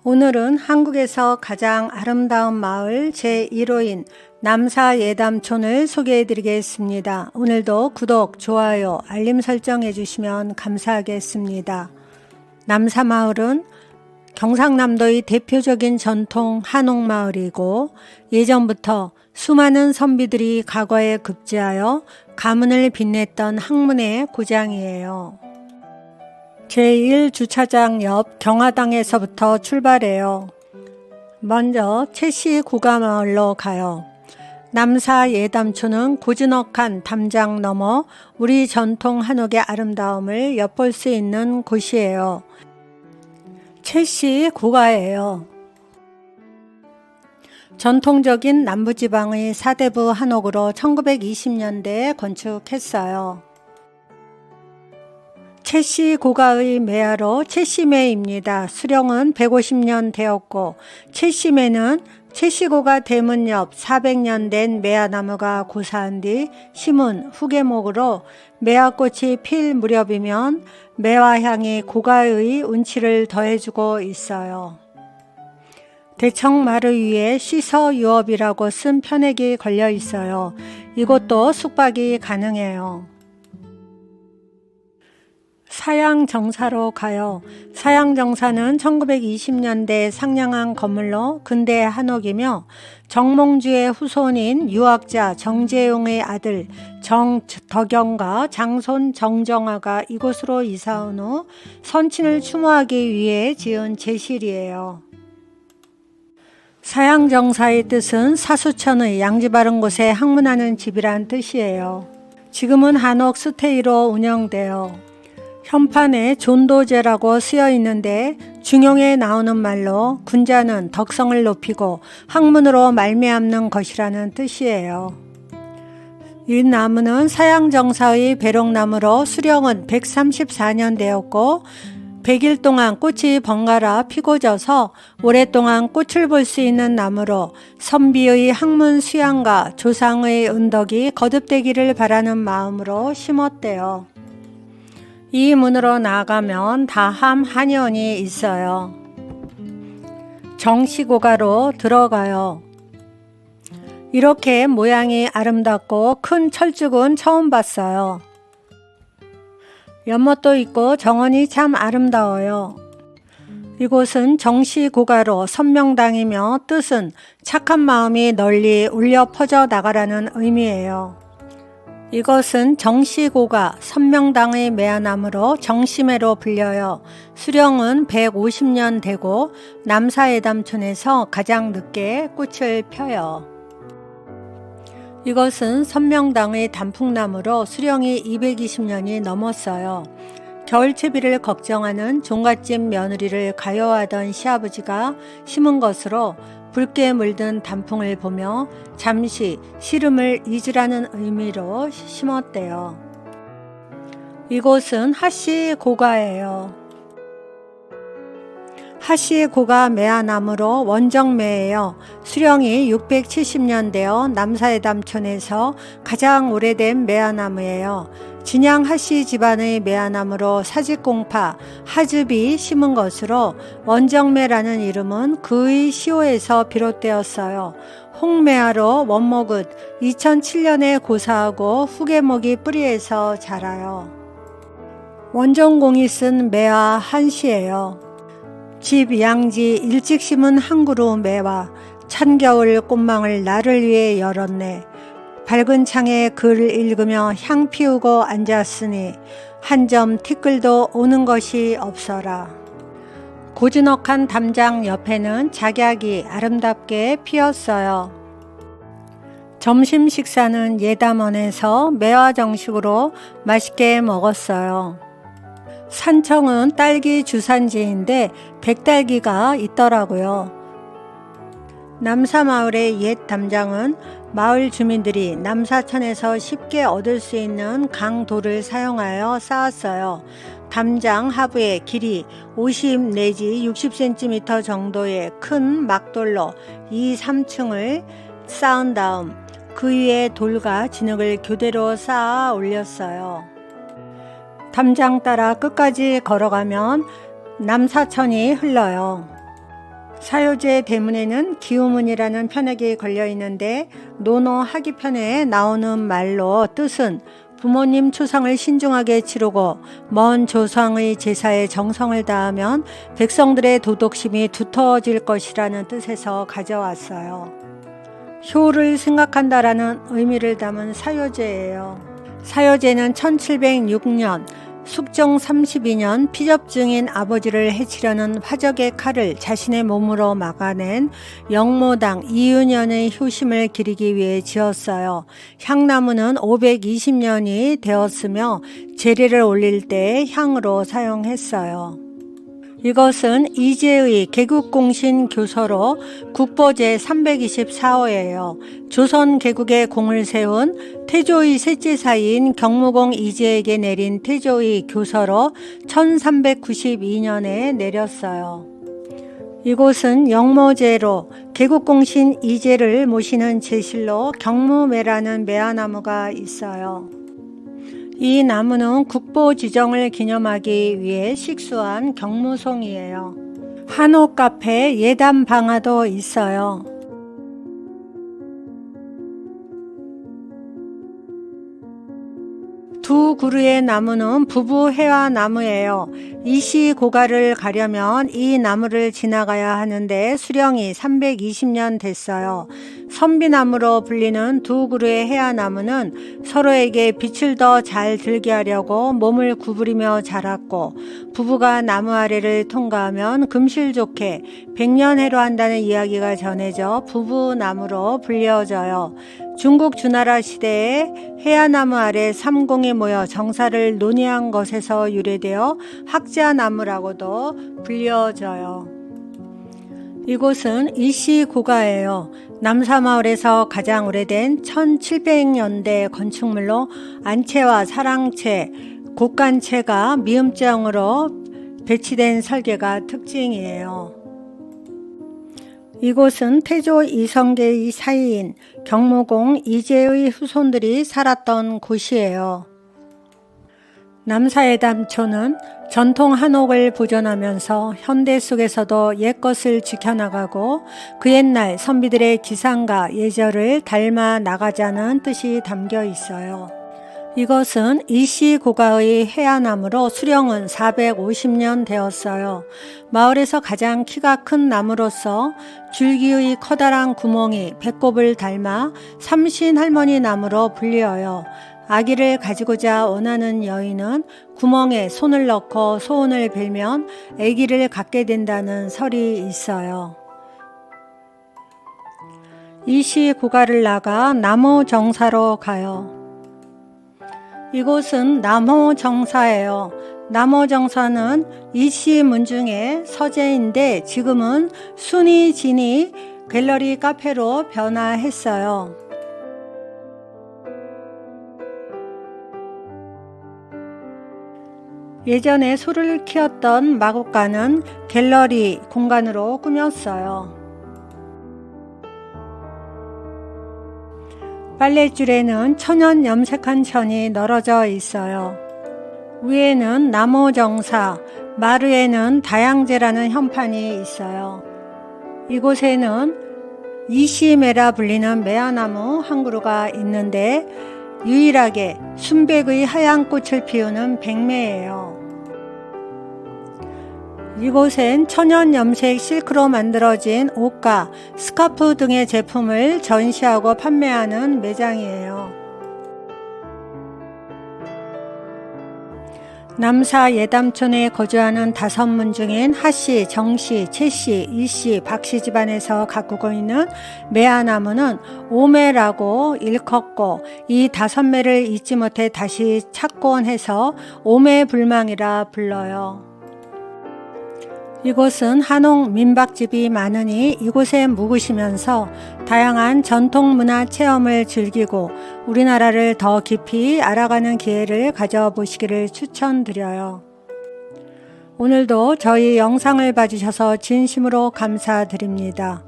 오늘은 한국에서 가장 아름다운 마을 제1호인 남사예담촌을 소개해 드리겠습니다. 오늘도 구독, 좋아요, 알림 설정해 주시면 감사하겠습니다. 남사마을은 경상남도의 대표적인 전통 한옥마을이고 예전부터 수많은 선비들이 과거에 급제하여 가문을 빛냈던 학문의 고장이에요. 제1주차장 옆 경화당에서부터 출발해요. 먼저 채씨 고가마을로 가요. 남사예담촌은 고즈넉한 담장 너머 우리 전통 한옥의 아름다움을 엿볼 수 있는 곳이에요. 채씨 고가예요. 전통적인 남부지방의 사대부 한옥으로 1920년대에 건축했어요. 채씨 고가의 매화로 채씨매입니다. 수령은 150년 되었고 채씨매는 채씨고가 대문 옆 400년 된 매화나무가 고사한 뒤 심은 후계목으로 매화꽃이 필 무렵이면 매화향이 고가의 운치를 더해주고 있어요. 대청마루 위에 시서유업이라고 쓴 편액이 걸려 있어요. 이곳도 숙박이 가능해요. 사양정사로 가요. 사양정사는 1920년대에 상량한 건물로 근대 한옥이며 정몽주의 후손인 유학자 정재용의 아들 정덕영과 장손 정정화가 이곳으로 이사온 후 선친을 추모하기 위해 지은 제실이에요. 사양정사의 뜻은 사수천의 양지 바른 곳에 항문하는 집이란 뜻이에요. 지금은 한옥 스테이로 운영돼요. 현판에 존도제라고 쓰여 있는데 중용에 나오는 말로 군자는 덕성을 높이고 학문으로 말미암는 것이라는 뜻이에요. 이 나무는 사양정사의 배롱나무로 수령은 134년 되었고 100일 동안 꽃이 번갈아 피고 져서 오랫동안 꽃을 볼 수 있는 나무로 선비의 학문 수양과 조상의 은덕이 거듭되기를 바라는 마음으로 심었대요. 이 문으로 나아가면 다함 한의원이 있어요. 정시고가로 들어가요. 이렇게 모양이 아름답고 큰 철쭉은 처음 봤어요. 연못도 있고 정원이 참 아름다워요. 이곳은 정시고가로 선명당이며 뜻은 착한 마음이 널리 울려 퍼져 나가라는 의미예요. 이것은 정시고가 선명당의 매화나무로 정시매로 불려요. 수령은 150년 되고 남사예담촌에서 가장 늦게 꽃을 펴요. 이것은 선명당의 단풍나무로 수령이 220년이 넘었어요. 겨울채비를 걱정하는 종갓집 며느리를 가여하던 시아버지가 심은 것으로 붉게 물든 단풍을 보며 잠시 시름을 잊으라는 의미로 심었대요. 이곳은 하씨고가예요. 하씨고가 매화나무로 원정매예요. 수령이 670년 되어 남사예담촌에서 가장 오래된 매화나무예요. 진양 하씨 집안의 매화나무로 사직공파 하즙이 심은 것으로 원정매라는 이름은 그의 시호에서 비롯되었어요. 홍매화로 원목은 2007년에 고사하고 후계목이 뿌리에서 자라요. 원정공이 쓴 매화 한시예요. 집 양지 일찍 심은 한 그루 매화 찬겨울 꽃망을 나를 위해 열었네. 밝은 창에 글을 읽으며 향 피우고 앉았으니 한 점 티끌도 오는 것이 없어라. 고즈넉한 담장 옆에는 작약이 아름답게 피었어요. 점심 식사는 예담원에서 매화 정식으로 맛있게 먹었어요. 산청은 딸기 주산지인데 백딸기가 있더라고요. 남사마을의 옛 담장은 마을 주민들이 남사천에서 쉽게 얻을 수 있는 강돌을 사용하여 쌓았어요. 담장 하부에 길이 50 내지 60cm 정도의 큰 막돌로 2, 3층을 쌓은 다음 그 위에 돌과 진흙을 교대로 쌓아 올렸어요. 담장 따라 끝까지 걸어가면 남사천이 흘러요. 사효제 대문에는 기우문이라는 편액이 걸려 있는데 논어하기편에 나오는 말로 뜻은 부모님 추상을 신중하게 치르고 먼 조상의 제사에 정성을 다하면 백성들의 도덕심이 두터워질 것이라는 뜻에서 가져왔어요. 효를 생각한다라는 의미를 담은 사효제예요. 사효제는 1706년 숙종 32년 피접증인 아버지를 해치려는 화적의 칼을 자신의 몸으로 막아낸 영모당 이윤현의 효심을 기리기 위해 지었어요. 향나무는 520년이 되었으며 제례를 올릴 때 향으로 사용했어요. 이것은 이제의 개국공신 교서로 국보제 324호예요. 조선 개국의 공을 세운 태조의 셋째 사이인 경무공 이제에게 내린 태조의 교서로 1392년에 내렸어요. 이곳은 영모제로 개국공신 이제를 모시는 제실로 경무매라는 매화나무가 있어요. 이 나무는 국보 지정을 기념하기 위해 식수한 경무송이에요. 한옥 카페 예담 방화도 있어요. 두 그루의 나무는 부부 해화나무예요. 이시고가를 가려면 이 나무를 지나가야 하는데 수령이 320년 됐어요. 선비나무로 불리는 두 그루의 해화나무는 서로에게 빛을 더 잘 들게 하려고 몸을 구부리며 자랐고 부부가 나무 아래를 통과하면 금실 좋게 백년해로 한다는 이야기가 전해져 부부나무로 불려져요. 중국 주나라 시대에 해화나무 아래 삼공이 모여 정사를 논의한 것에서 유래되어 학자나무라고도 불려져요. 이곳은 이시고가예요. 남사마을에서 가장 오래된 1700년대 건축물로 안채와 사랑채, 곡간채가 미음자형으로 배치된 설계가 특징이에요. 이곳은 태조 이성계의 사이인 경무공 이제의 후손들이 살았던 곳이에요. 남사예담초는 전통 한옥을 보존하면서 현대 속에서도 옛것을 지켜나가고 그 옛날 선비들의 기상과 예절을 닮아 나가자는 뜻이 담겨 있어요. 이것은 이시고가의 해화나무로 수령은 450년 되었어요. 마을에서 가장 키가 큰 나무로서 줄기의 커다란 구멍이 배꼽을 닮아 삼신할머니 나무로 불리어요. 아기를 가지고자 원하는 여인은 구멍에 손을 넣고 소원을 빌면 아기를 갖게 된다는 설이 있어요. 이시고가를 나가 남호정사로 가요. 이곳은 남호정사예요. 남호정사는 이시문중의 서재인데 지금은 순이 진이 갤러리 카페로 변화했어요. 예전에 소를 키웠던 마곡간은 갤러리 공간으로 꾸몄어요. 빨랫줄에는 천연 염색한 천이 널어져 있어요. 위에는 남호정사, 마루에는 다양제라는 현판이 있어요. 이곳에는 이시매라 불리는 매화나무 한 그루가 있는데 유일하게 순백의 하얀 꽃을 피우는 백매예요. 이곳엔 천연 염색 실크로 만들어진 옷과 스카프 등의 제품을 전시하고 판매하는 매장이에요. 남사 예담촌에 거주하는 5문 중인 하씨, 정씨, 채씨, 이씨, 박씨 집안에서 가꾸고 있는 매화나무는 오매라고 일컫고 이 5매를 잊지 못해 다시 찾곤 해서 오매불망이라 불러요. 이곳은 한옥 민박집이 많으니 이곳에 묵으시면서 다양한 전통문화 체험을 즐기고 우리나라를 더 깊이 알아가는 기회를 가져보시기를 추천드려요. 오늘도 저희 영상을 봐주셔서 진심으로 감사드립니다.